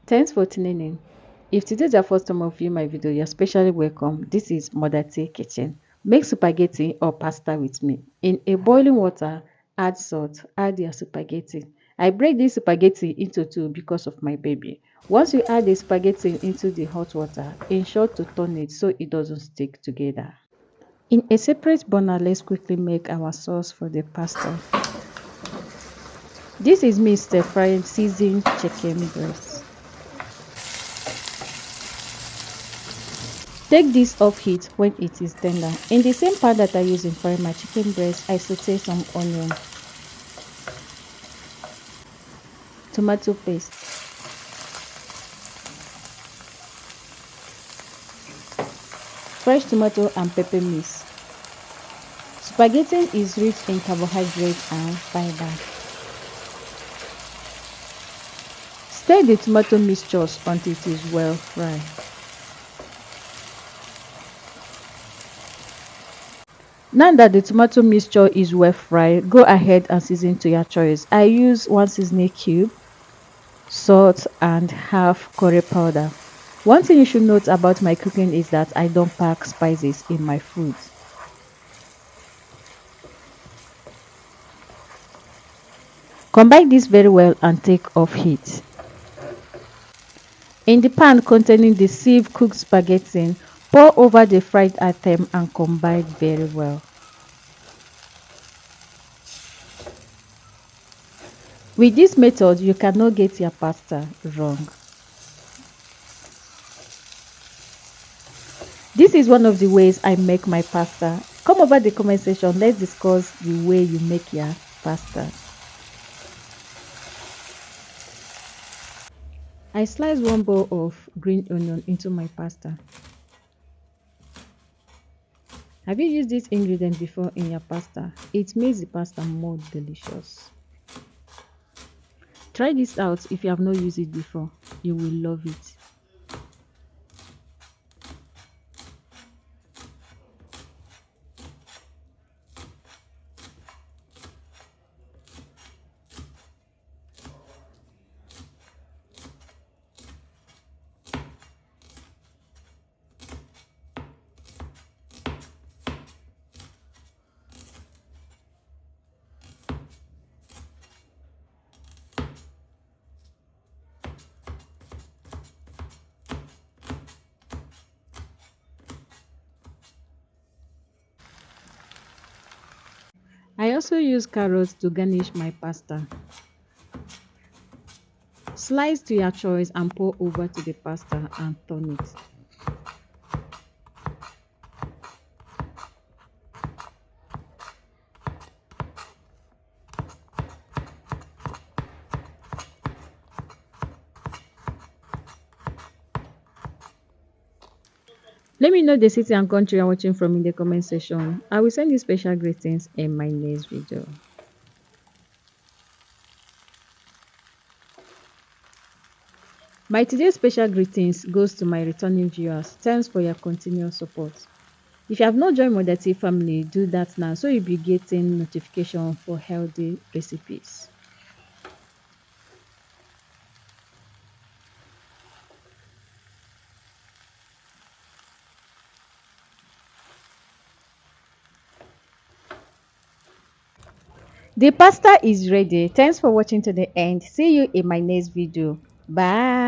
Thanks for tuning in. If today is your first time of viewing my video, you're especially welcome. This is Mother T Kitchen. Make spaghetti or pasta with me. In a boiling water, add salt, add your spaghetti. I break this spaghetti into two because of my baby. Once you add the spaghetti into the hot water, ensure to turn it so it doesn't stick together. In a separate burner, let's quickly make our sauce for the pasta. This is me stir frying seasoned chicken breast. Take this off heat when it is tender. In the same pan that I use in frying my chicken breast, I saute some onion, tomato paste, fresh tomato and pepper mix. Spaghetti is rich in carbohydrates and fiber. Stir the tomato mixtures until it is well fried. Now that the tomato mixture is well fried, go ahead and season to your choice. I use one seasoning cube, salt and half curry powder. One thing you should note about my cooking is that I don't pack spices in my food. Combine this very well and take off heat. In the pan containing the sieve cooked spaghetti, pour over the fried item and combine very well. With this method, you cannot get your pasta wrong. This is one of the ways I make my pasta. Come over the comment section, let's discuss the way you make your pasta. I slice one bowl of green onion into my pasta. Have you used this ingredient before in your pasta? It makes the pasta more delicious. Try this out if you have not used it before. You will love it. I also use carrots to garnish my pasta. Slice to your choice and pour over to the pasta and turn it. Let me know the city and country you're watching from in the comment section. I will send you special greetings in my next video. My today's special greetings goes to my returning viewers. Thanks for your continuous support. If you have not joined Mother T family, do that now so you'll be getting notification for healthy recipes. The pasta is ready. Thanks for watching to the end. See you in my next video. Bye.